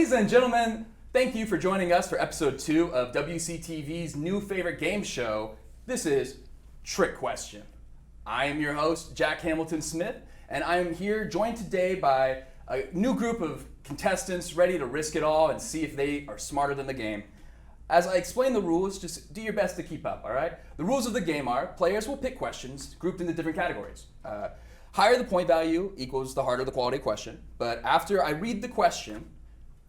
Ladies and gentlemen, thank you for joining us for episode 2 of WCTV's new favorite game show. This is Trick Question. I am your host, Jack Hamilton Smith, and I am here joined today by a new group of contestants ready to risk it all and see if they are smarter than the game. As I explain the rules, just do your best to keep up, all right? The rules of the game are players will pick questions grouped into different categories. Higher the point value equals the harder the quality question, but after I read the question,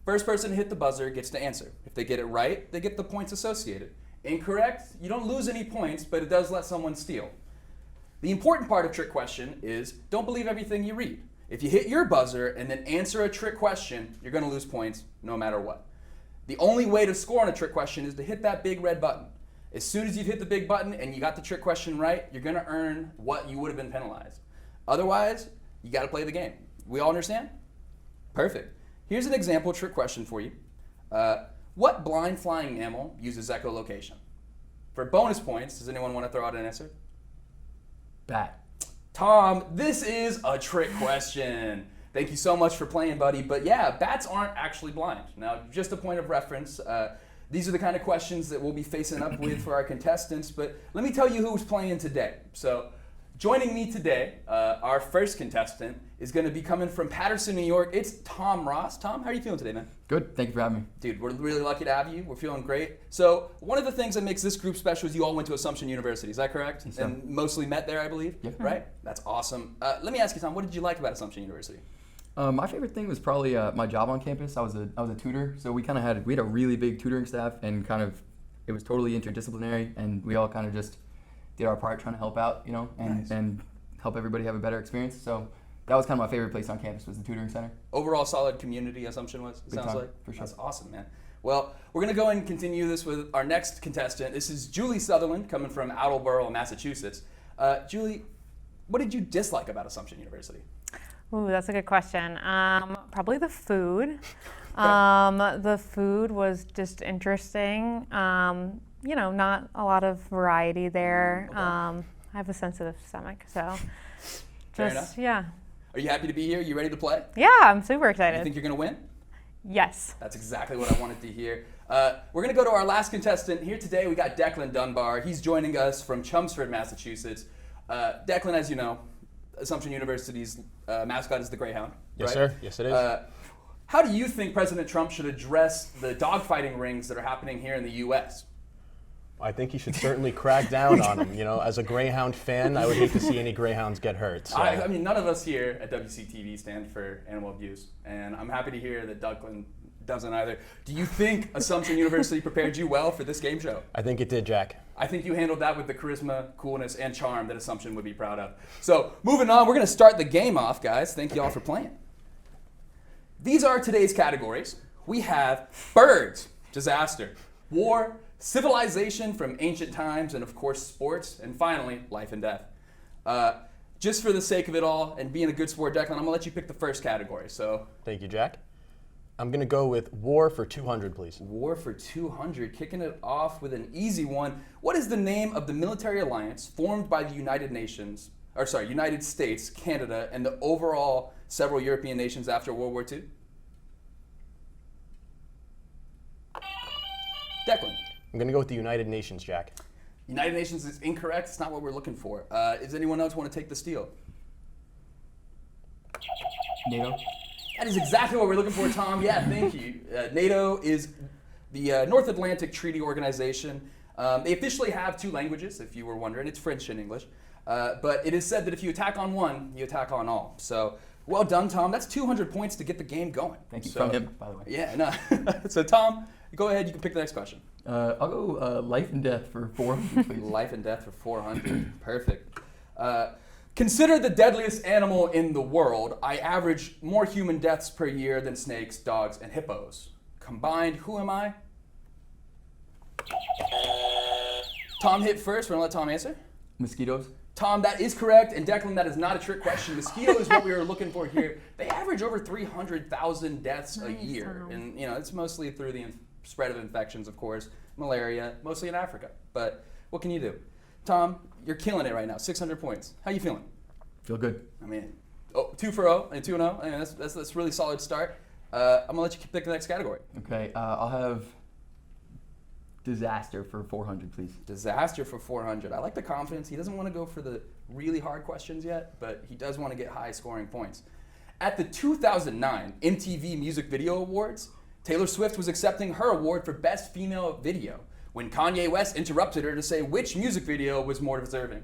first person to hit the buzzer gets to answer. If they get it right, they get the points associated. Incorrect, you don't lose any points, but it does let someone steal. The important part of Trick Question is don't believe everything you read. If you hit your buzzer and then answer a trick question, you're going to lose points no matter what. The only way to score on a trick question is to hit that big red button. As soon as you've hit the big button and you got the trick question right, you're going to earn what you would have been penalized. Otherwise, you got to play the game. We all understand? Perfect. Here's an example trick question for you. What blind flying mammal uses echolocation? For bonus points, does anyone want to throw out an answer? Bat. Tom, this is a trick question. Thank you so much for playing, buddy. But yeah, bats aren't actually blind. Now, just a point of reference, these are the kind of questions that we'll be facing up with for our contestants. But let me tell you who's playing today. So joining me today, our first contestant is going to be coming from Paterson, New York. It's Tom Ross. Tom, how are you feeling today, man? Good. Thank you for having me. Dude, we're really lucky to have you. We're feeling great. So one of the things that makes this group special is you all went to Assumption University. Is that correct? Yes, sir. And mostly met there, I believe? Yeah. Right? That's awesome. Let me ask you, Tom, what did you like about Assumption University? My favorite thing was probably my job on campus. I was a tutor, so we had a really big tutoring staff, and it was totally interdisciplinary, and we all kind of just did our part trying to help out, and help everybody have a better experience. So that was kind of my favorite place on campus, was the tutoring center. Overall solid community, Assumption was, it sounds like? For sure. That's awesome, man. Well, we're going to go and continue this with our next contestant. This is Julie Sutherland, coming from Attleboro, Massachusetts. Julie, what did you dislike about Assumption University? Ooh, that's a good question. Probably the food. The food was just interesting. Not a lot of variety there. Okay. I have a sensitive stomach, so Fair enough. yeah. Are you happy to be here? You ready to play? Yeah, I'm super excited. You think you're going to win? Yes. That's exactly what I wanted to hear. We're going to go to our last contestant. Here today we got Declan Dunbar. He's joining us from Chelmsford, Massachusetts. Declan, as you know, Assumption University's mascot is the Greyhound. Yes, right? sir. Yes, it is. How do you think President Trump should address the dogfighting rings that are happening here in the U.S.? I think he should certainly crack down on them. As a Greyhound fan, I would hate to see any Greyhounds get hurt. So. I mean, none of us here at WCTV stand for animal abuse, and I'm happy to hear that Declan doesn't either. Do you think Assumption University prepared you well for this game show? I think it did, Jack. I think you handled that with the charisma, coolness, and charm that Assumption would be proud of. So, moving on, we're going to start the game off, guys. Thank you all for playing. These are today's categories. We have birds, disaster, war, civilization from ancient times, and of course sports, and finally, life and death. Just for the sake of it all and being a good sport, Declan, I'm going to let you pick the first category. So, Thank you, Jack. I'm going to go with war for 200, please. War for 200, kicking it off with an easy one. What is the name of the military alliance formed by the United States, Canada, and the overall several European nations after World War II? Declan. I'm going to go with the United Nations, Jack. United Nations is incorrect. It's not what we're looking for. Does anyone else want to take the steal? NATO. That is exactly what we're looking for, Tom. Yeah, thank you. NATO is the North Atlantic Treaty Organization. They officially have 2 languages, if you were wondering. It's French and English. But it is said that if you attack on one, you attack on all. So, well done, Tom. That's 200 points to get the game going. Thank you. From him, by the way. Yeah, no. So, Tom, go ahead. You can pick the next question. I'll go life and death for 400, please. Life and death for 400. Perfect. Consider the deadliest animal in the world. I average more human deaths per year than snakes, dogs, and hippos. Combined, who am I? Tom hit first. We're going to let Tom answer. Mosquitoes. Tom, that is correct. And Declan, that is not a trick question. Mosquito is what we were looking for here. They average over 300,000 deaths a year. And, it's mostly through the spread of infections, of course. Malaria, mostly in Africa. But what can you do? Tom, you're killing it right now. 600 points. How you feeling? Feel good. I mean, 2 for 0 and 2-0. I mean, that's a really solid start. I'm gonna let you pick the next category. Okay, I'll have disaster for 400, please. Disaster for 400. I like the confidence. He doesn't want to go for the really hard questions yet, but he does want to get high scoring points. At the 2009 MTV Music Video Awards, Taylor Swift was accepting her award for Best Female Video when Kanye West interrupted her to say which music video was more deserving.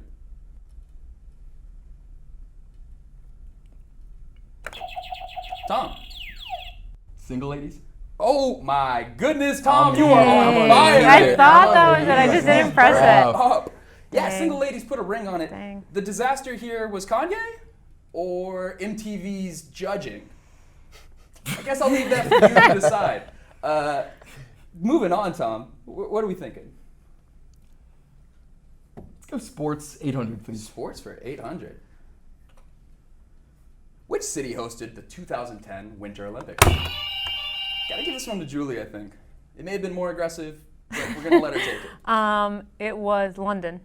Tom. Single ladies? Oh my goodness, Tom, you are Dang. on fire. I thought that was it. I just didn't press it. Up. Yeah, Dang. Single ladies put a ring on it. Dang. The disaster here was Kanye or MTV's judging? I guess I'll leave that for you to decide. Moving on, Tom, what are we thinking? Let's go sports 800, please. Sports for 800. Which city hosted the 2010 Winter Olympics? Gotta give this one to Julie, I think. It may have been more aggressive, but we're gonna let her take it. It was London.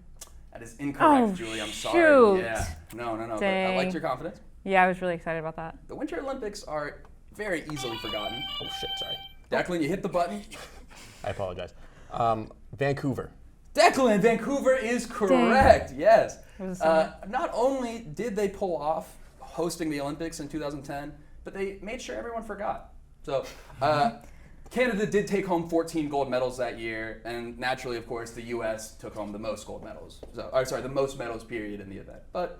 That is incorrect, Oh, Julie. I'm sorry. shoot. Yeah. No. But I Dang. liked your confidence. Yeah, I was really excited about that. The Winter Olympics are very easily forgotten. Oh shit, sorry. Declan, you hit the button. I apologize. Vancouver. Declan, Vancouver is correct. Yes. It was a Not only did they pull off hosting the Olympics in 2010, but they made sure everyone forgot. So, Canada did take home 14 gold medals that year, and naturally, of course, the U.S. took home the most gold medals. The most medals period in the event. But,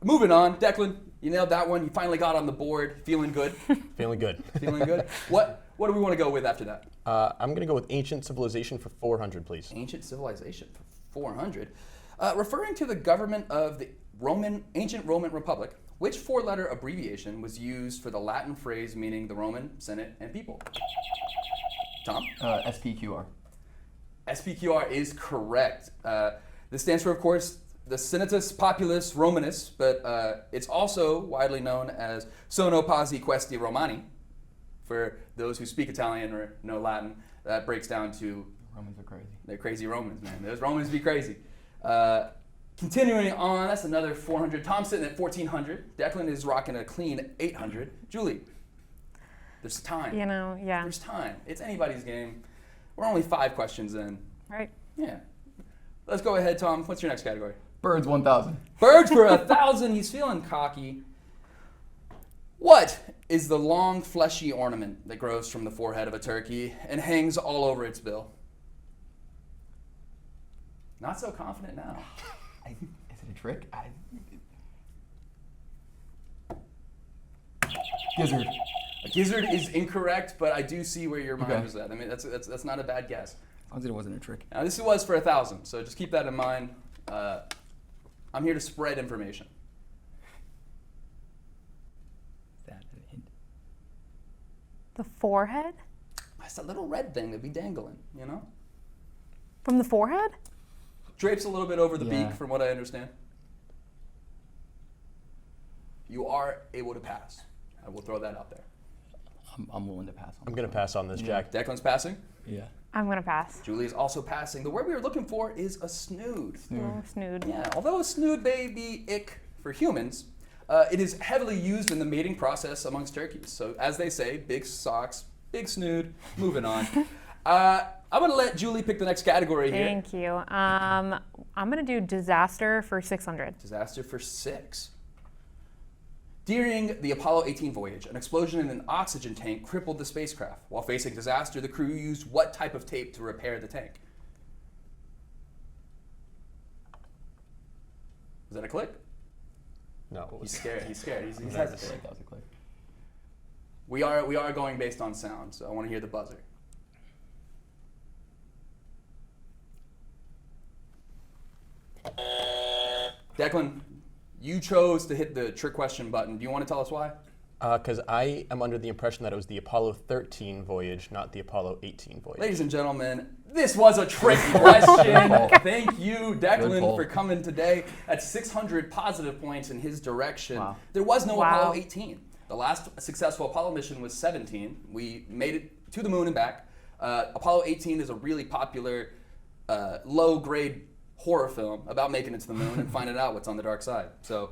moving on, Declan, you nailed that one. You finally got on the board. Feeling good. Feeling good. Feeling good. What do we want to go with after that? I'm going to go with ancient civilization for 400, please. Ancient civilization for 400. Referring to the government of the ancient Roman Republic, which four-letter abbreviation was used for the Latin phrase meaning the Roman Senate and people? Tom? SPQR. SPQR is correct. This stands for, of course, the Senatus Populus Romanus, but it's also widely known as Sono Pazzi Questi Romani. For those who speak Italian or know Latin, that breaks down to Romans are crazy. they're crazy Romans, man. Those Romans be crazy. Continuing on, that's another 400. Tom's sitting at 1,400. Declan is rocking a clean 800. Julie, there's time. Yeah. There's time. It's anybody's game. We're only 5 questions in. Right. Yeah. Let's go ahead, Tom. What's your next category? Birds 1,000. Birds for 1,000. He's feeling cocky. What is the long, fleshy ornament that grows from the forehead of a turkey and hangs all over its bill? Not so confident now. Is it a trick? Gizzard. A gizzard is incorrect, but I do see where your mind Okay. was at. I mean, that's not a bad guess. As long as it wasn't a trick. Now, this was for 1,000, so just keep that in mind. I'm here to spread information. Is that a hint? The forehead? That's that little red thing that'd be dangling, From the forehead? Drapes a little bit over the Yeah. beak, from what I understand. You are able to pass. I will throw that out there. I'm willing to pass on I'm going to pass on this, Jack. Declan's passing. Yeah. I'm going to pass. Julie is also passing. The word we were looking for is a snood. Oh, snood. Yeah, although a snood may be ick for humans, it is heavily used in the mating process amongst turkeys. So as they say, big socks, big snood. Moving on. I'm going to let Julie pick the next category here. Thank you. I'm going to do disaster for 600. Disaster for 6. During the Apollo 18 voyage, an explosion in an oxygen tank crippled the spacecraft. While facing disaster, the crew used what type of tape to repair the tank? Was that a click? No. It He's was, scared. He's I hesitating. feel like that was a click. We are going based on sound, so I want to hear the buzzer. Declan, you chose to hit the trick question button. Do you want to tell us why? Because I am under the impression that it was the Apollo 13 voyage, not the Apollo 18 voyage. Ladies and gentlemen, this was a trick question. Thank you, Good Declan, pull. for coming today. That's 600 positive points in his direction. Wow. There was no Wow. Apollo 18. The last successful Apollo mission was 17. We made it to the moon and back. Apollo 18 is a really popular, low-grade horror film about making it to the moon and finding out what's on the dark side. So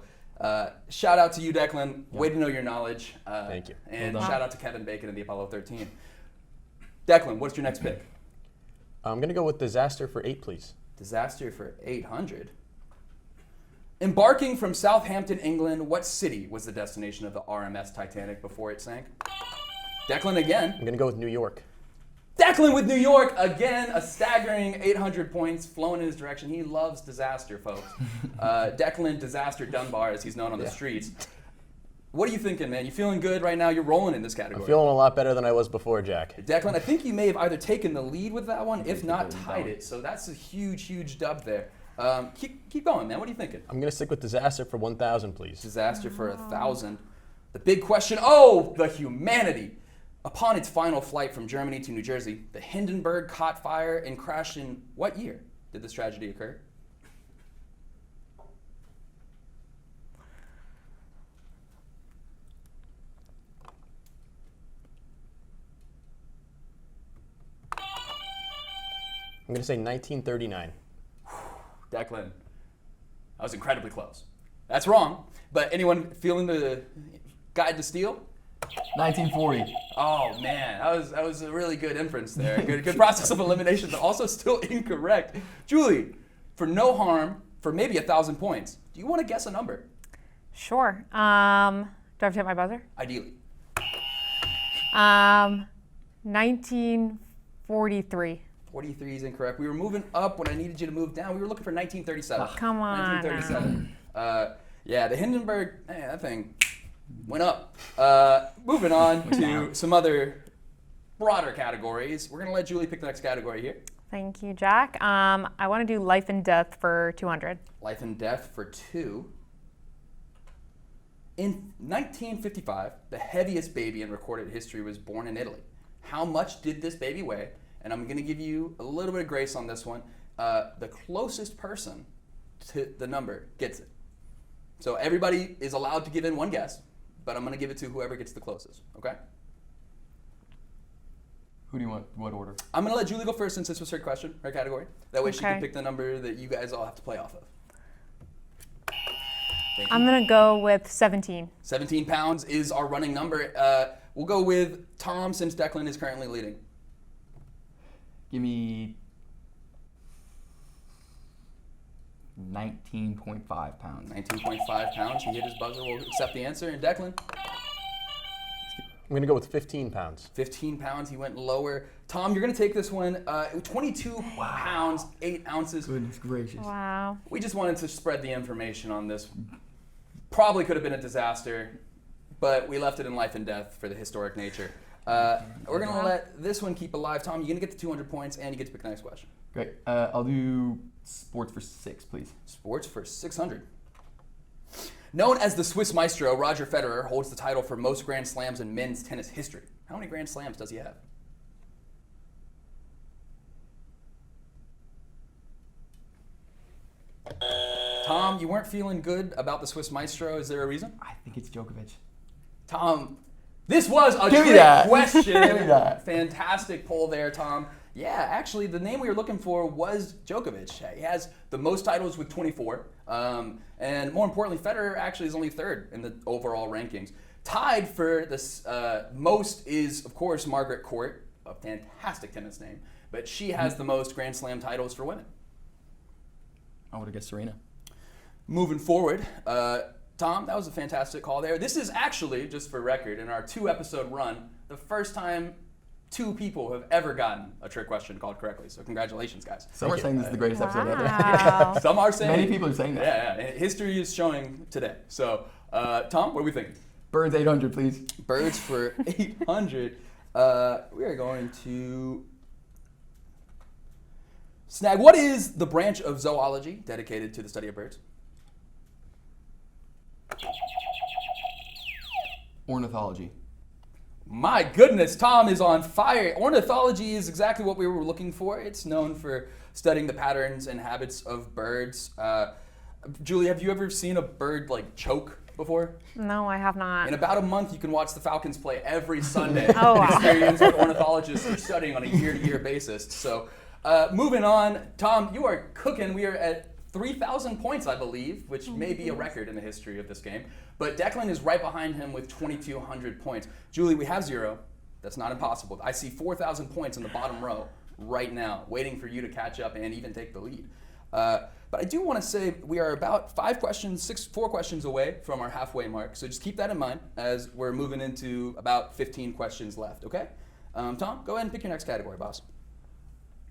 Shout out to you, Declan. Way to know your knowledge. Thank you. And Well done. shout out to Kevin Bacon and the Apollo 13. Declan, what's your next pick? I'm going to go with disaster for 8, please. Disaster for 800. Embarking from Southampton, England, what city was the destination of the RMS Titanic before it sank? Declan again. I'm going to go with New York. Declan with New York, again, a staggering 800 points flown in his direction. He loves disaster, folks. Declan Disaster Dunbar, as he's known on the streets. What are you thinking, man? You feeling good right now? You're rolling in this category. I'm feeling a lot better than I was before, Jack. Declan, I think you may have either taken the lead with that one, if not tied it. So that's a huge, huge dub there. Keep going, man. What are you thinking? I'm going to stick with disaster for 1,000, please. Disaster for 1,000. The big question, oh, the humanity. Upon its final flight from Germany to New Jersey, the Hindenburg caught fire and crashed in what year did this tragedy occur? I'm going to say 1939. Declan, I was incredibly close. That's wrong, but anyone feeling the guide to steal? 1940. Oh man, that was a really good inference there. Good process of elimination, but also still incorrect. Julie, for no harm, for maybe 1,000 points, do you want to guess a number? Sure. Do I have to hit my buzzer? Ideally. 1943. 43 is incorrect. We were moving up when I needed you to move down. We were looking for 1937. Come on. 1937. Yeah, the Hindenburg, man, that thing went up. Moving on to some other broader categories. We're going to let Julie pick the next category here. Thank you, Jack. I want to do life and death for 200. Life and death for 2. In 1955, the heaviest baby in recorded history was born in Italy. How much did this baby weigh? And I'm going to give you a little bit of grace on this one. The closest person to the number gets it. So everybody is allowed to give in one guess, but I'm going to give it to whoever gets the closest, okay? Who do you want? What order? I'm going to let Julie go first since this was her question, her category. That way she can Okay. pick the number that you guys all have to play off of. Thank you. I'm going to go with 17. 17 pounds is our running number. We'll go with Tom since Declan is currently leading. Give me 19.5 pounds. 19.5 pounds. He hit his buzzer. We'll accept the answer. And Declan? I'm going to go with 15 pounds. 15 pounds. He went lower. Tom, you're going to take this one. 22 pounds, 8 ounces. Goodness gracious. Wow. We just wanted to spread the information on this. Probably could have been a disaster, but we left it in life and death for the historic nature. We're going to let this one keep alive. Tom, you're going to get the 200 points, and you get to pick the next question. Great. I'll do sports for 6, please. Sports for 600. Known as the Swiss Maestro, Roger Federer holds the title for most Grand Slams in men's tennis history. How many Grand Slams does he have? Tom, you weren't feeling good about the Swiss Maestro. Is there a reason? I think it's Djokovic. Tom, this was a Give me trick that. question. Give me that. Fantastic poll there, Tom. Yeah, actually, the name we were looking for was Djokovic. He has the most titles with 24. And more importantly, Federer actually is only third in the overall rankings. Tied for this most is, of course, Margaret Court, a fantastic tennis name. But she has the most Grand Slam titles for women. I would have guessed Serena. Moving forward, Tom, that was a fantastic call there. This is actually, just for record, in our 2-episode run, the first time 2 people have ever gotten a trick question called correctly. So congratulations, guys. Some are saying this is the greatest episode ever. Wow. Some are saying. Many people are saying that. Yeah, and history is showing today. So, Tom, what are we thinking? Birds 800, please. Birds for 800. We are going to snag. What is the branch of zoology dedicated to the study of birds? Ornithology. My goodness, Tom is on fire. Ornithology is exactly what we were looking for. It's known for studying the patterns and habits of birds. Julie, have you ever seen a bird like choke before? No, I have not. In about a month, you can watch the Falcons play every Sunday. Oh, wow. Experience what ornithologists are studying on a year-to-year basis. So, moving on, Tom, you are cooking. We are at 3,000 points, I believe, which may be a record in the history of this game. But Declan is right behind him with 2,200 points. Julie, we have 0. That's not impossible. I see 4,000 points in the bottom row right now, waiting for you to catch up and even take the lead. But I do want to say we are about 4 questions away from our halfway mark. So just keep that in mind as we're moving into about 15 questions left, okay? Tom, go ahead and pick your next category, boss.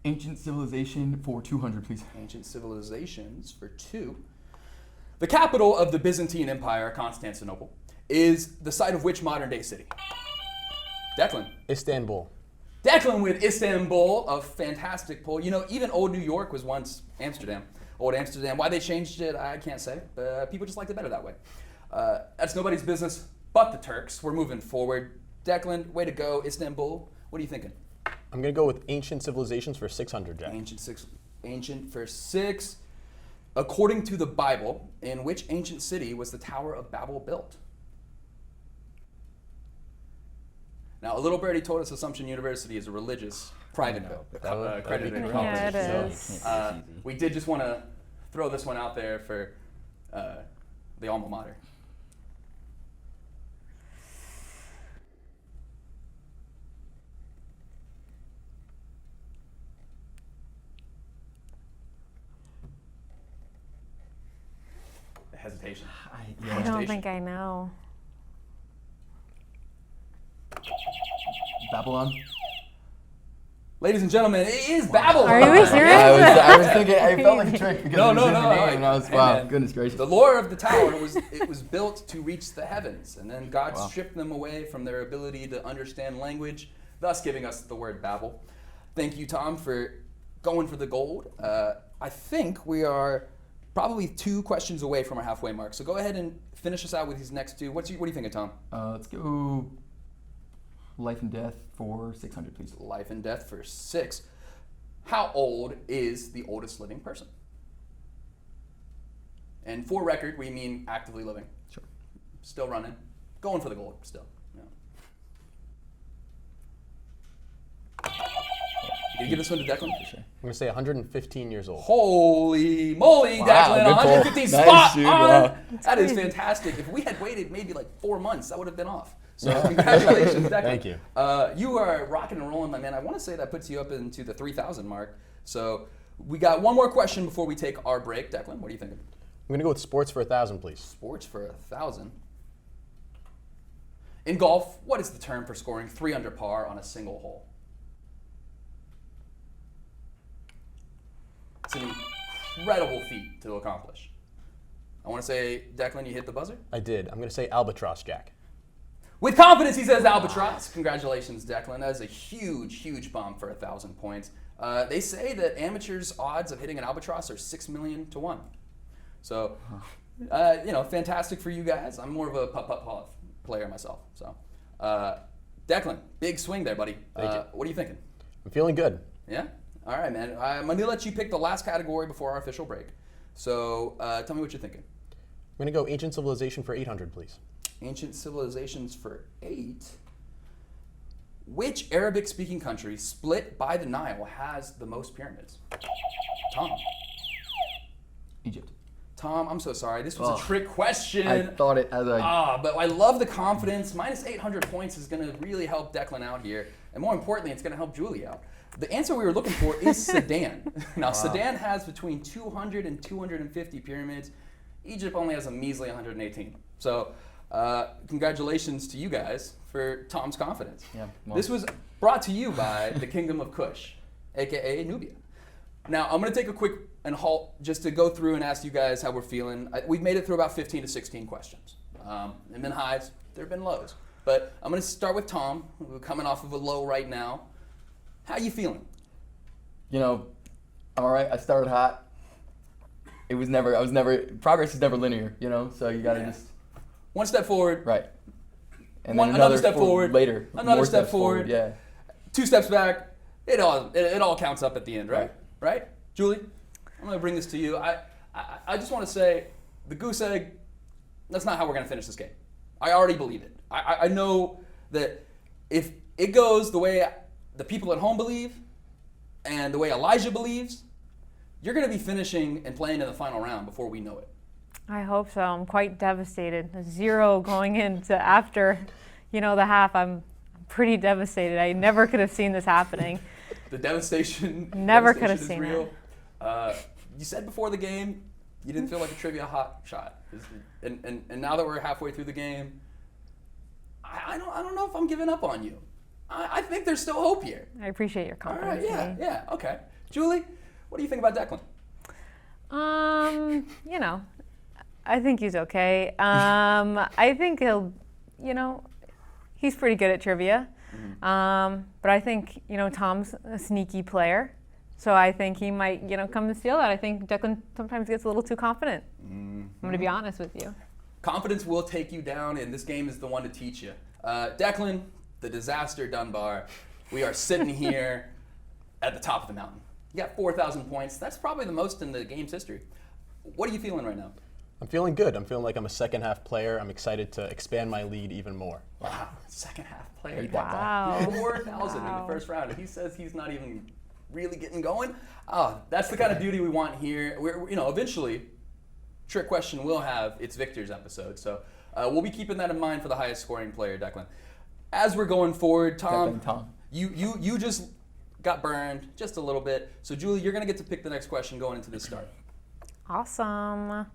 Ancient civilization for 200, please. Ancient civilizations for 2. The capital of the Byzantine Empire, Constantinople, is the site of which modern-day city? Declan. Istanbul. Declan with Istanbul, a fantastic poll. You know, even old New York was once Amsterdam. Old Amsterdam. Why they changed it, I can't say. But people just liked it better that way. That's nobody's business but the Turks. We're moving forward. Declan, way to go. Istanbul, what are you thinking? I'm going to go with ancient civilizations for 600, Jack. Ancient for 6. According to the Bible, in which ancient city was the Tower of Babel built? Now, a little birdie told us Assumption University is a religious private accredited college. Yeah, it is. We did just want to throw this one out there for the alma mater. The hesitation. I don't think I know. Babylon. Ladies and gentlemen, it is Babylon. Are you serious? I was thinking, I felt like a trick because No, it was no, in the no. name, and I was, Hey, wow, man. goodness gracious. The lore of the tower was it was built to reach the heavens, and then God Wow. stripped them away from their ability to understand language, thus giving us the word Babel. Thank you, Tom, for going for the gold. I think we are probably 2 questions away from our halfway mark. So go ahead and finish us out with these next 2. What do you think, Tom? Let's go life and death for 600, please. Life and death for 6. How old is the oldest living person? And for record, we mean actively living. Sure. Still running. Going for the gold, still. Yeah. Can you give this one to Declan? For sure. I'm going to say 115 years old. Holy moly, Wow, Declan, good call. 150 Nice, spot dude, on. wow. That is fantastic. If we had waited maybe like 4 months, that would have been off. So congratulations, Declan. Thank you. You are rocking and rolling, my man. I want to say that puts you up into the 3,000 mark. So we got one more question before we take our break. Declan, what are you thinking? I'm going to go with sports for 1,000, please. Sports for 1,000. In golf, what is the term for scoring 3 under par on a single hole? It's an incredible feat to accomplish. I want to say, Declan, you hit the buzzer? I did. I'm going to say albatross, Jack. With confidence, he says albatross. Congratulations, Declan. That is a huge, huge bomb for 1,000 points. They say that amateurs' odds of hitting an albatross are 6 million to 1. So, fantastic for you guys. I'm more of a putt-putt player myself. So, Declan, big swing there, buddy. Thank you. What are you thinking? I'm feeling good. Yeah? All right, man. I'm going to let you pick the last category before our official break. So, tell me what you're thinking. I'm going to go ancient civilization for 800, please. Ancient civilizations for 8. Which Arabic-speaking country split by the Nile has the most pyramids? Tom. Egypt. Tom, I'm so sorry. This was Oh. a trick question. I thought it as a. But I love the confidence. Minus 800 points is going to really help Declan out here. And more importantly, it's going to help Julie out. The answer we were looking for is Sudan. Now, Sudan has between 200 and 250 pyramids. Egypt only has a measly 118. So, congratulations to you guys for Tom's confidence. Yeah, well. This was brought to you by the Kingdom of Kush, aka Nubia. Now, I'm going to take a quick and halt just to go through and ask you guys how we're feeling. We've made it through about 15 to 16 questions. There have been highs, there have been lows. But I'm going to start with Tom, who's coming off of a low right now. How you feeling? I'm all right. I started hot. Progress is never linear, so you got to just. One step forward, Right. And One- then another step forward, later. another more step steps forward. Yeah. 2 steps back. It all counts up at the end, right? Right? Julie, I'm going to bring this to you. I just want to say, the goose egg, that's not how we're going to finish this game. I already believe it. I know that if it goes the way the people at home believe and the way Elijah believes, you're going to be finishing and playing in the final round before we know it. I hope so. I'm quite devastated. A 0 going into after, the half. I'm pretty devastated. I never could have seen this happening. The devastation. Never devastation could have is seen real. You said before the game you didn't feel like a trivia hot shot, and now that we're halfway through the game, I don't know if I'm giving up on you. I think there's still hope here. I appreciate your All confidence. right, yeah, okay. Julie, what do you think about Declan? I think he's okay. I think he'll, he's pretty good at trivia. But I think, Tom's a sneaky player. So I think he might, come and steal that. I think Declan sometimes gets a little too confident. I'm going to be honest with you. Confidence will take you down, and this game is the one to teach you. Declan, the disaster Dunbar, we are sitting here at the top of the mountain. You got 4,000 points. That's probably the most in the game's history. What are you feeling right now? I'm feeling good. I'm feeling like I'm a second half player. I'm excited to expand my lead even more. Wow, second half player. Wow. 4,000 in the first round. He says he's not even really getting going. Oh, that's the kind of beauty we want here. We're eventually, Trick Question will have its Victors episode. So we'll be keeping that in mind for the highest scoring player, Declan. As we're going forward, Tom, you just got burned just a little bit. So Julie, you're going to get to pick the next question going into this start. Awesome.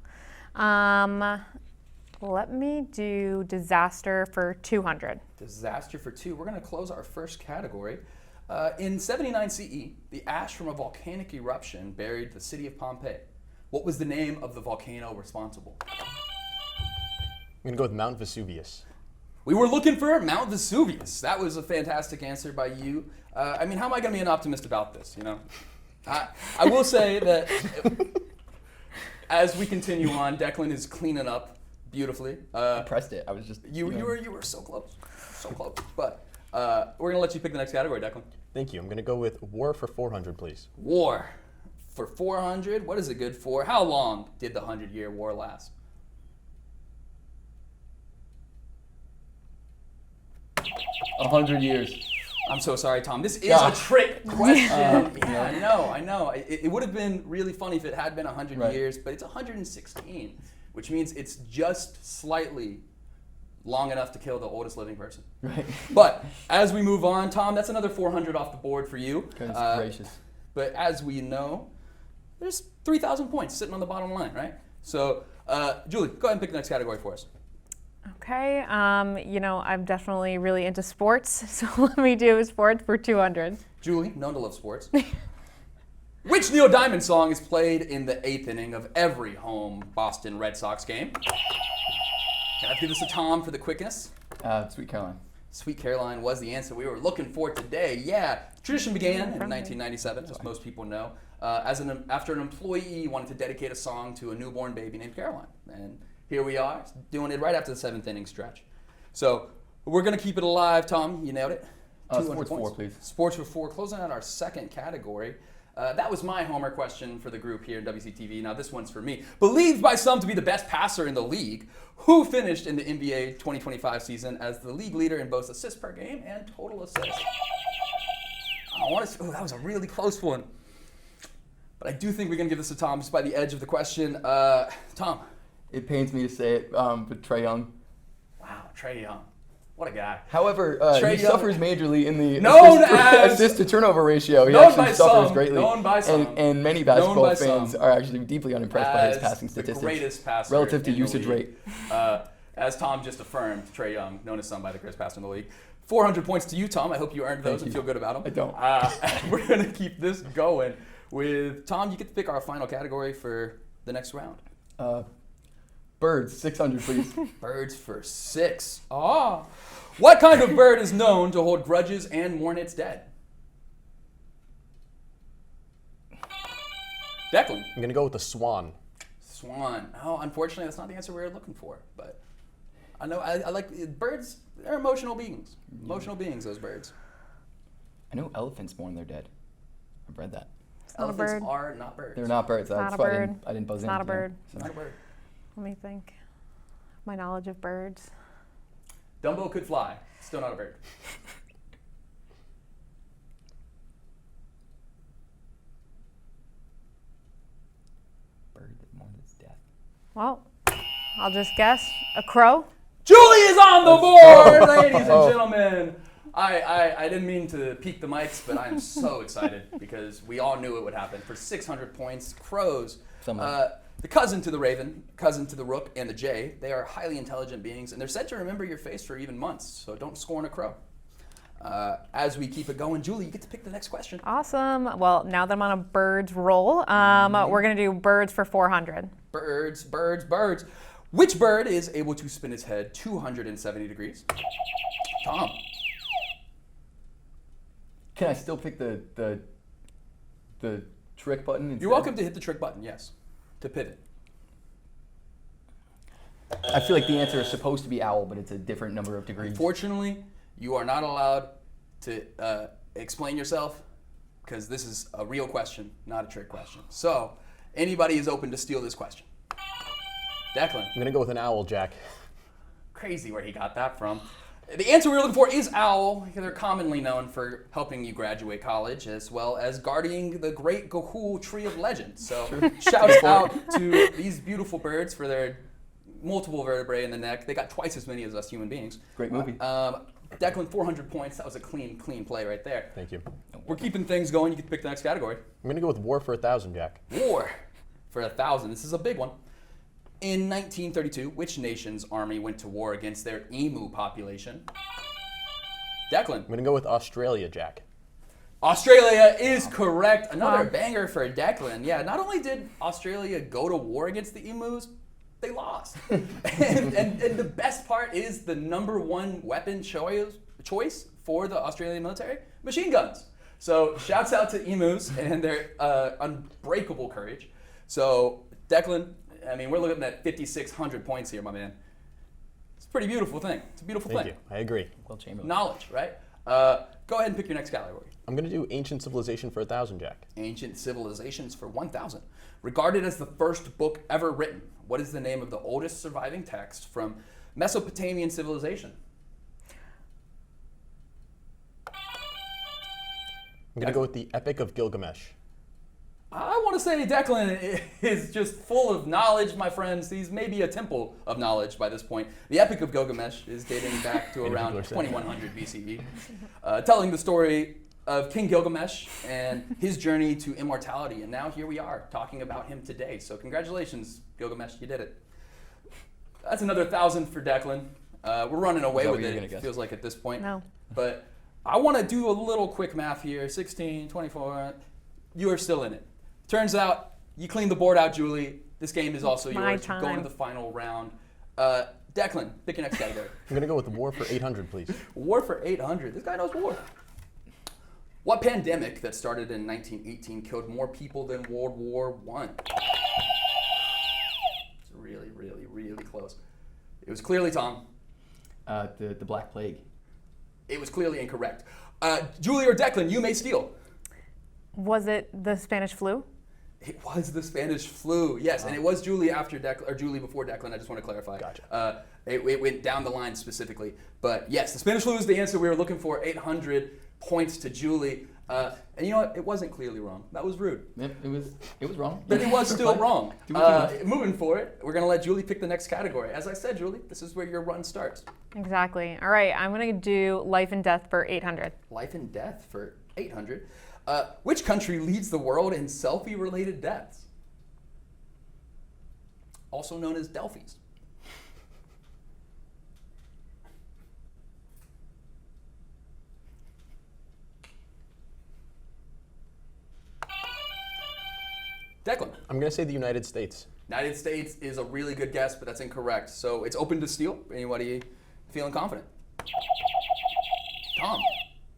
Let me do disaster for 200. Disaster for 2. We're going to close our first category. In 79 CE, the ash from a volcanic eruption buried the city of Pompeii. What was the name of the volcano responsible? I'm going to go with Mount Vesuvius. We were looking for Mount Vesuvius. That was a fantastic answer by you. How am I going to be an optimist about this, I will say that as we continue on, Declan is cleaning up beautifully. I pressed it. I was just... You were so close. So close. But we're going to let you pick the next category, Declan. Thank you. I'm going to go with War for 400, please. War for 400. What is it good for? How long did the 100-Year War last? 100 years. I'm so sorry, Tom. This is a trick question. I know. It would have been really funny if it had been 100 years, but it's 116, which means it's just slightly long enough to kill the oldest living person. Right. But as we move on, Tom, that's another 400 off the board for you. Goodness gracious. But as we know, there's 3,000 points sitting on the bottom line, right? So, Julie, go ahead and pick the next category for us. Okay. I'm definitely really into sports, so let me do sports for 200. Julie, known to love sports. Which Neil Diamond song is played in the 8th inning of every home Boston Red Sox game? Can I give this to Tom for the quickness? Sweet Caroline. Sweet Caroline was the answer we were looking for today. Yeah, tradition began in 1997, as most people know, after an employee wanted to dedicate a song to a newborn baby named Caroline. And here we are, doing it right after the 7th inning stretch. So we're going to keep it alive, Tom. You nailed it. Sports 4, please. Sports for 4. Closing out our second category. That was my homer question for the group here in WCTV. Now this one's for me. Believed by some to be the best passer in the league, who finished in the NBA 2025 season as the league leader in both assists per game and total assists? That was a really close one. But I do think we're going to give this to Tom just by the edge of the question. Tom. It pains me to say it, but Trae Young. Wow, Trae Young. What a guy. However, Trae he Young, suffers majorly in the assist to turnover ratio. He actually suffers greatly. And many basketball fans are actually deeply unimpressed by his passing statistics. The greatest passer relative to in the usage league. rate. As Tom just affirmed, Trae Young, known as some by the greatest passer in the league. 400 points to you, Tom. I hope you earned those and feel good about them. I don't. We're going to keep this going with Tom. You get to pick our final category for the next round. Birds, 600, please. Birds for 6. What kind of bird is known to hold grudges and mourn its dead? Declan. I'm going to go with the swan. Swan. Oh, unfortunately, that's not the answer we were looking for. But I know I like birds. They're emotional beings. Emotional beings, those birds. I know elephants mourn their dead. I've read that. Elephants are not birds. They're not birds. That's not why a bird. I didn't buzz in. Not a bird. Not a bird. Let me think. My knowledge of birds. Dumbo could fly. Still not a bird. bird that mourns death. Well, I'll just guess a crow. Julie is on the board, ladies and gentlemen. I didn't mean to peak the mics, but I am so excited because we all knew it would happen. For 600 points, crows, the cousin to the raven, cousin to the rook, and the jay, they are highly intelligent beings, and they're said to remember your face for even months, so don't scorn a crow. As we keep it going, Julie, you get to pick the next question. Awesome. Well, now that I'm on a birds roll, we're going to do birds for 400. Birds, birds, birds. Which bird is able to spin its head 270 degrees? Tom. Can I still pick the trick button instead? You're welcome to hit the trick button, yes, to pivot. I feel like the answer is supposed to be owl, but it's a different number of degrees. Unfortunately, you are not allowed to explain yourself because this is a real question, not a trick question. So anybody is open to steal this question. Declan. I'm going to go with an owl, Jack. Crazy where he got that from. The answer we were looking for is owl. They're commonly known for helping you graduate college as well as guarding the great Gokul Tree of Legend. So shouts out to these beautiful birds for their multiple vertebrae in the neck. They got twice as many as us human beings. Great movie. Declan, 400 points. That was a clean play right there. Thank you. We're keeping things going. You can pick the next category. I'm going to go with war for 1,000, Jack. War for 1,000. This is a big one. In 1932, which nation's army went to war against their emu population? Declan. I'm going to go with Australia, Jack. Australia is correct. Another banger for Declan. Yeah, not only did Australia go to war against the emus, they lost. and the best part is the number one weapon choice for the Australian military, machine guns. So shouts out to emus and their unbreakable courage. So Declan, I mean, we're looking at 5,600 points here, my man. It's a pretty beautiful thing. It's a beautiful Thank thing. you. I agree. Well, Chamberlain. Knowledge, right? Go ahead and pick your next category. I'm going to do ancient civilization for 1,000, Jack. Ancient civilizations for 1,000. Regarded as the first book ever written, what is the name of the oldest surviving text from Mesopotamian civilization? I'm going to go with the Epic of Gilgamesh. I want to say Declan is just full of knowledge, my friends. He's maybe a temple of knowledge by this point. The Epic of Gilgamesh is dating back to around 2100 BCE, telling the story of King Gilgamesh and his journey to immortality. And now here we are talking about him today. So congratulations, Gilgamesh, you did it. That's another 1,000 for Declan. We're running away with it, it feels like at this point. No. But I want to do a little quick math here. 16, 24, you are still in it. Turns out you cleaned the board out, Julie. This game is also yours. time. Going to the final round. Declan, pick your next category. I'm going to go with war for 800, please. War for 800. This guy knows war. What pandemic that started in 1918 killed more people than World War I? It's really, really, really close. It was clearly Tom. The Black Plague. It was clearly incorrect. Julie or Declan, you may steal. Was it the Spanish flu? It was the Spanish flu, yes, and it was Julie after Declan, or Julie before Declan. I just want to clarify. Gotcha. It went down the line specifically, but yes, the Spanish flu is the answer we were looking for. 800 points to Julie, and you know what? It wasn't clearly wrong. That was rude. Yep, it was wrong. But it was still wrong. Do what you want. Moving forward, we're gonna let Julie pick the next category. As I said, Julie, this is where your run starts. Exactly. All right, I'm going to do life and death for 800. Life and death for 800. Which country leads the world in selfie-related deaths? Also known as Delphies. Declan. I'm going to say the United States. United States is a really good guess, but that's incorrect. So it's open to steal. Anybody feeling confident? Tom.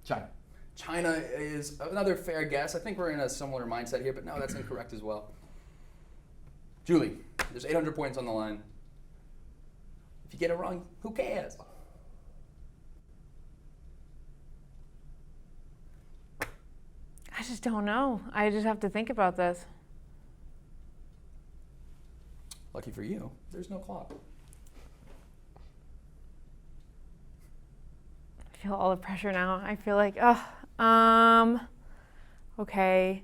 China. China is another fair guess. I think we're in a similar mindset here, but no, that's incorrect as well. Julie, there's 800 points on the line. If you get it wrong, who cares? I just don't know. I just have to think about this. Lucky for you, there's no clock. I feel all the pressure now. I feel like, okay.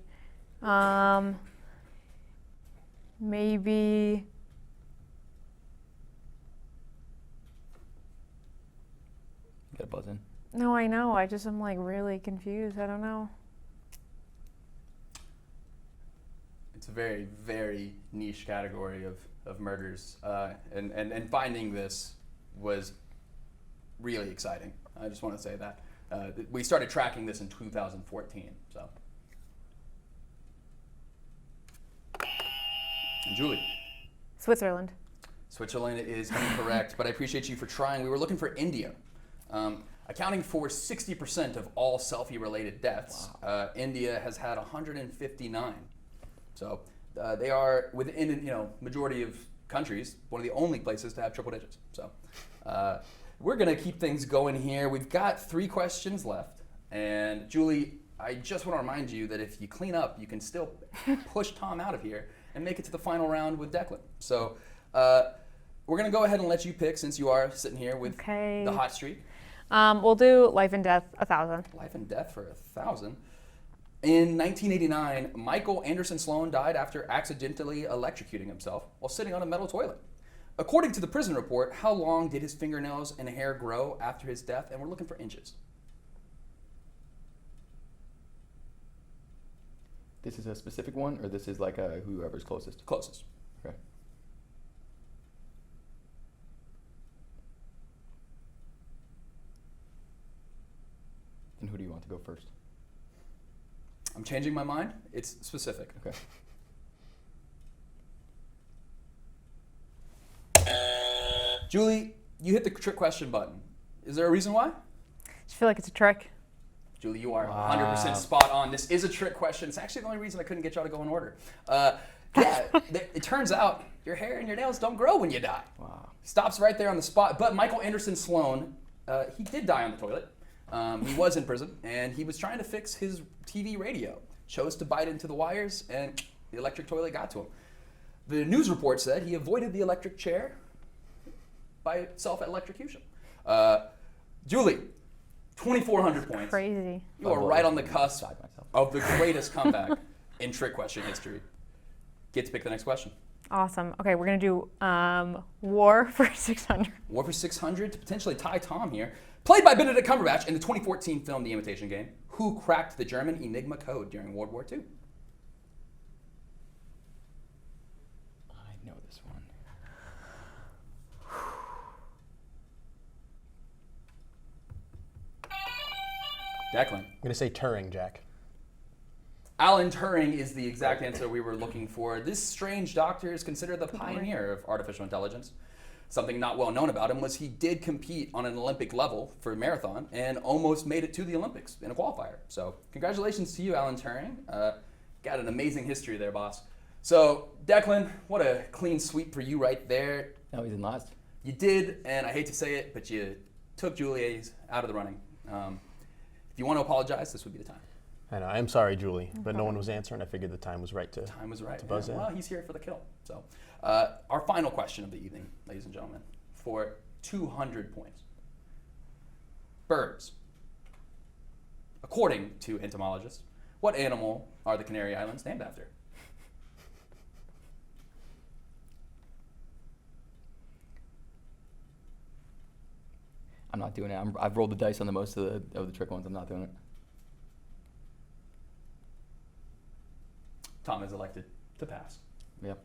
Maybe You gotta buzz in. no, I know. I'm like really confused. I don't know. It's a very, very niche category of murders, and finding this was really exciting. I just want to say that. We started tracking this in 2014, so. And Julie. Switzerland. Switzerland is incorrect, but I appreciate you for trying. We were looking for India. Accounting for 60% of all selfie-related deaths, India has had 159. So they are within majority of countries, one of the only places to have triple digits. So we're gonna keep things going here. We've got 3 questions left, and Julie, I just want to remind you that if you clean up, you can still push Tom out of here and make it to the final round with Declan. So we're gonna go ahead and let you pick, since you are sitting here with the hot streak. We'll do life and death, 1,000. Life and death for 1,000. In 1989, Michael Anderson Sloan died after accidentally electrocuting himself while sitting on a metal toilet. According to the prison report, how long did his fingernails and hair grow after his death? And we're looking for inches. This is a specific one, or this is like whoever's closest? Closest. Okay. And who do you want to go first? I'm changing my mind. It's specific. Okay. Julie, you hit the trick question button. Is there a reason why? I feel like it's a trick. Julie, you are 100% spot on. This is a trick question. It's actually the only reason I couldn't get y'all to go in order. It turns out your hair and your nails don't grow when you die. Wow. Stops right there on the spot. But Michael Anderson Sloan, he did die on the toilet. He was in prison, and he was trying to fix his TV radio. Chose to bite into the wires, and the electric toilet got to him. The news report said he avoided the electric chair by self-electrocution. Julie, 2,400 points. Crazy. You are right on the cusp of the greatest comeback in trick question history. Get to pick the next question. Awesome. Okay, we're gonna do War for 600. War for 600 to potentially tie Tom here. Played by Benedict Cumberbatch in the 2014 film The Imitation Game, who cracked the German Enigma code during World War II? I know this one. Declan. I'm going to say Turing, Jack. Alan Turing is the exact answer we were looking for. This strange doctor is considered the pioneer of artificial intelligence. Something not well known about him was he did compete on an Olympic level for a marathon and almost made it to the Olympics in a qualifier. So congratulations to you, Alan Turing. Got an amazing history there, boss. So Declan, what a clean sweep for you right there. No, he's in last. You did, and I hate to say it, but you took Julie's out of the running. If you want to apologize, this would be the time. I know. I am sorry, Julie, but no one was answering. I figured the time was right to. Time was right. To buzz in. Well, he's here for the kill. So, our final question of the evening, ladies and gentlemen, for 200 points. Birds. According to entomologists, what animal are the Canary Islands named after? I'm not doing it. I've rolled the dice on the most of the trick ones. I'm not doing it. Tom is elected to pass. Yep.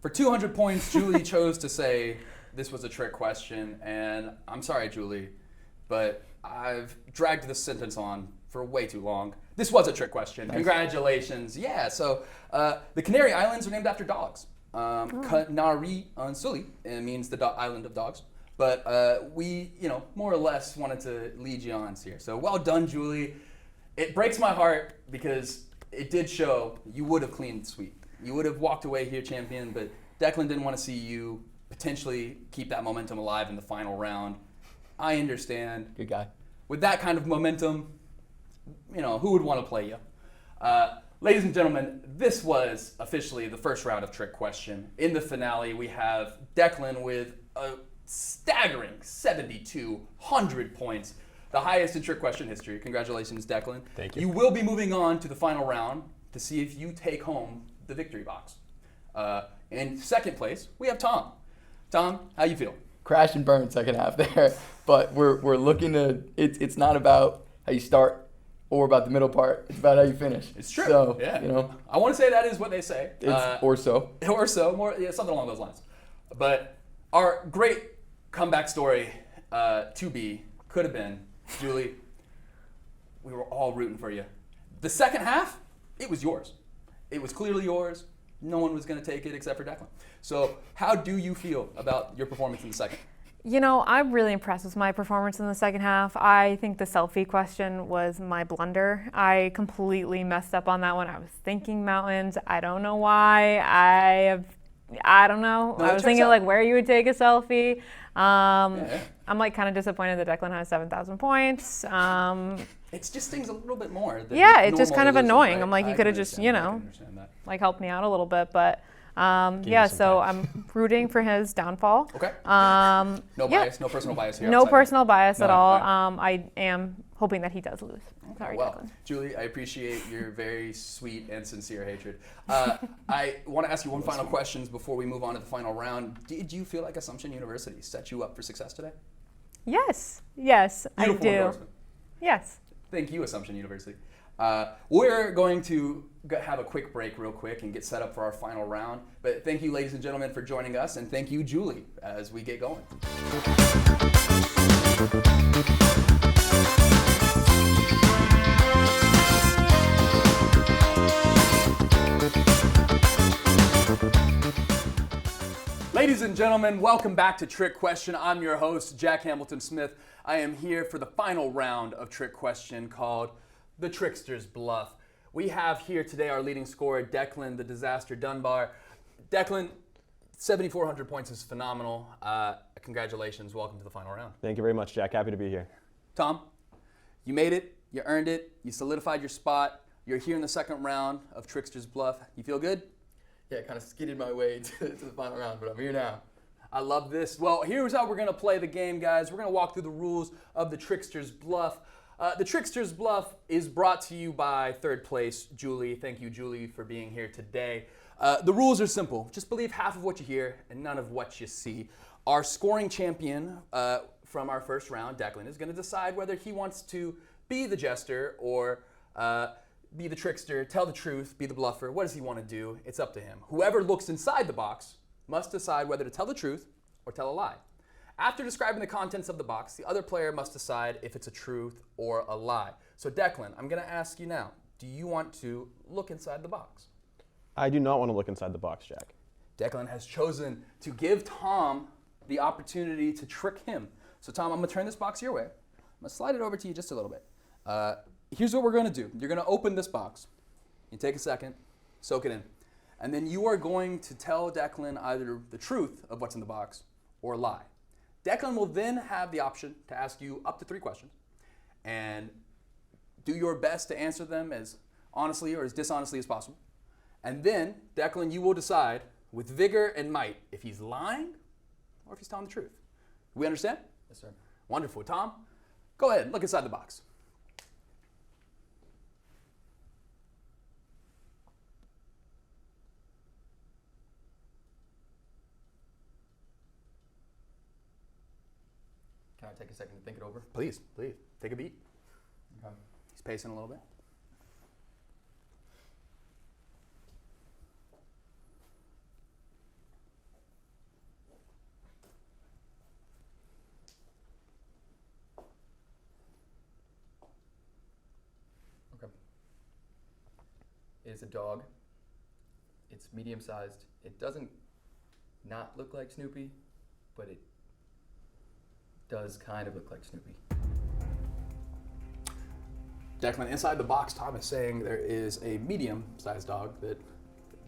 For 200 points, Julie chose to say this was a trick question, and I'm sorry, Julie, but I've dragged this sentence on for way too long. This was a trick question. Nice. Congratulations. Yeah, so the Canary Islands are named after dogs. Canary on Sully, it means the island of dogs. But we, more or less wanted to lead you on here. So well done, Julie. It breaks my heart because it did show you would have cleaned sweep. You would have walked away here champion, but Declan didn't want to see you potentially keep that momentum alive in the final round. I understand. Good guy. With that kind of momentum, who would want to play you? Ladies and gentlemen, this was officially the first round of Trick Question. In the finale, we have Declan with a staggering 7,200 points, the highest in Trick Question history. Congratulations, Declan. Thank you. You will be moving on to the final round to see if you take home the victory box. In second place, we have Tom. Tom, how you feel? Crash and burn second half there, but we're looking to. It's not about how you start or about the middle part. It's about how you finish. It's true. So, yeah. you know, I want to say that is what they say. or so. Or so, more, yeah, something along those lines. But our great comeback story to be could have been, Julie, we were all rooting for you. The second half, it was yours. It was clearly yours. No one was going to take it except for Declan. So how do you feel about your performance in the second? You know, I'm really impressed with my performance in the second half. I think the selfie question was my blunder. I completely messed up on that one. I was thinking mountains. I don't know why. I don't know. No, I was thinking like where you would take a selfie. Yeah. I'm like kind of disappointed that Declan has 7,000 points. It just stings a little bit more. Than Yeah, it's just kind of normally loses, annoying. right? I'm like, you I could can have just, understand you that. I know, can understand that. like helped me out a little bit. But you yeah, some so time. I'm rooting for his downfall. Okay. No No bias, no personal bias here. No outside. personal bias at No, all. all I am hoping that he does lose. Sorry, Well, Declan. Julie, I appreciate your very sweet and sincere hatred. I want to ask you one final question before we move on to the final round. Did you feel like Assumption University set you up for success today? Yes, Beautiful I do. endorsement. Yes. Thank you, Assumption University. We're going to have a quick break real quick and get set up for our final round. But thank you, ladies and gentlemen, for joining us. And thank you, Julie, as we get going. Ladies and gentlemen, welcome back to Trick Question. I'm your host, Jack Hamilton Smith. I am here for the final round of Trick Question called The Trickster's Bluff. We have here today our leading scorer, Declan, the Disaster Dunbar. Declan, 7,400 points is phenomenal. Congratulations. Welcome to the final round. Thank you very much, Jack. Happy to be here. Tom, you made it. You earned it. You solidified your spot. You're here in the second round of Trickster's Bluff. You feel good? Yeah, kind of skidded my way to the final round, but I'm here now. I love this. Well, here's how we're going to play the game, guys. We're going to walk through the rules of the Trickster's Bluff. The Trickster's Bluff is brought to you by third place, Julie. Thank you, Julie, for being here today. The rules are simple. Just believe half of what you hear and none of what you see. Our scoring champion from our first round, Declan, is going to decide whether he wants to be the jester or be the trickster, tell the truth, be the bluffer. What does he want to do? It's up to him. Whoever looks inside the box must decide whether to tell the truth or tell a lie. After describing the contents of the box, the other player must decide if it's a truth or a lie. So Declan, I'm going to ask you now, do you want to look inside the box? I do not want to look inside the box, Jack. Declan has chosen to give Tom the opportunity to trick him. So Tom, I'm going to turn this box your way. I'm going to slide it over to you just a little bit. Here's what we're going to do. You're going to open this box. You take a second, soak it in. And then you are going to tell Declan either the truth of what's in the box or lie. Declan will then have the option to ask you up to 3 questions and do your best to answer them as honestly or as dishonestly as possible. And then, Declan, you will decide with vigor and might if he's lying or if he's telling the truth. We understand? Yes, sir. Wonderful. Tom, go ahead, look inside the box. Can I take a second to think it over? Please, take a beat. Okay. He's pacing a little bit. Okay. It is a dog. It's medium-sized. It doesn't not look like Snoopy, but it does kind of look like Snoopy. Declan, inside the box, Tom is saying there is a medium-sized dog that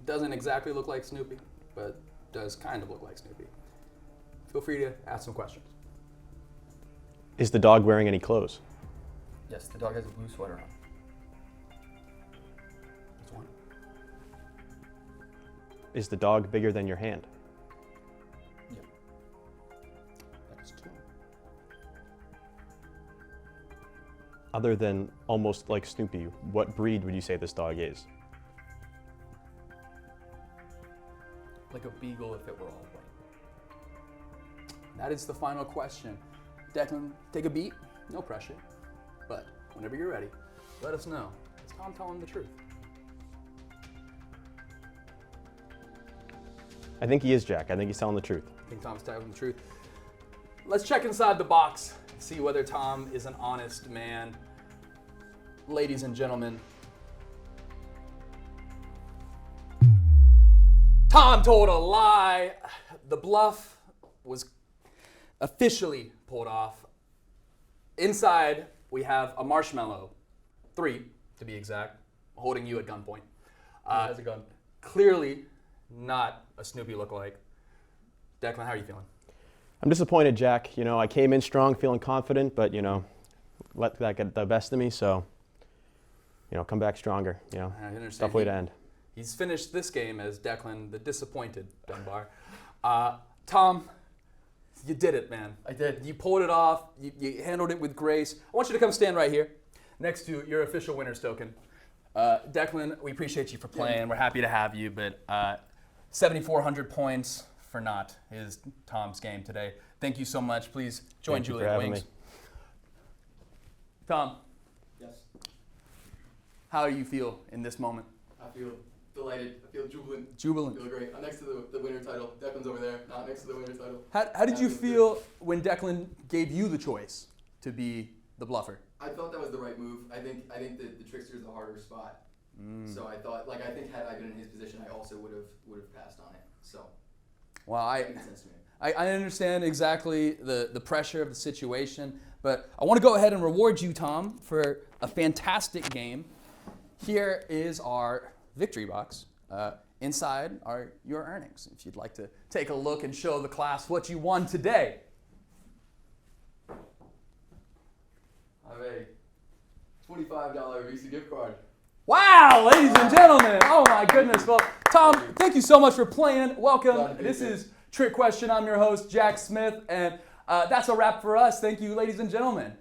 doesn't exactly look like Snoopy, but does kind of look like Snoopy. Feel free to ask some questions. Is the dog wearing any clothes? Yes, the dog has a blue sweater on. That's one. Is the dog bigger than your hand? Yeah. That's 2. Other than almost like Snoopy, what breed would you say this dog is? Like a beagle if it were all white. That is the final question. Declan, take a beat. No pressure. But whenever you're ready, let us know. Is Tom telling the truth? I think he is, Jack. I think he's telling the truth. I think Tom's telling the truth. Let's check inside the box, see whether Tom is an honest man. Ladies and gentlemen, Tom told a lie. The bluff was officially pulled off. Inside, we have a marshmallow, 3 to be exact, holding you at gunpoint. Has a gun. Clearly not a Snoopy lookalike. Declan, how are you feeling? I'm disappointed, Jack. You know, I came in strong, feeling confident, but, you know, let that get the best of me. So, you know, come back stronger. You know, I understand. tough way to end. He's finished this game as Declan, the disappointed Dunbar. Tom, you did it, man. I did. You pulled it off. You handled it with grace. I want you to come stand right here next to your official winner's token. Declan, we appreciate you for playing. We're happy to have you, but 7,400 points for not is Tom's game today. Thank you so much. Please join Thank you Julie for at having Wings. me. Tom, Yes. how do you feel in this moment? I feel delighted. I feel jubilant. Jubilant. I feel great. I'm next to the winner title. Declan's over there, not next to the winner title. How did you That feels feel when Declan gave you the choice to be the bluffer? I felt that was the right move. I think the trickster is the harder spot. So I thought, like, I think had I been in his position, I also would have passed on it. So Well, it makes sense to me. I understand exactly the pressure of the situation, but I want to go ahead and reward you, Tom, for a fantastic game. Here is our victory box. Inside are your earnings. If you'd like to take a look and show the class what you won today. I have a $25 Visa gift card. Wow, ladies and gentlemen. Oh my goodness. Well, Tom, thank you so much for playing. Welcome. This is Trick Question. I'm your host, Jack Smith, and that's a wrap for us. Thank you, ladies and gentlemen.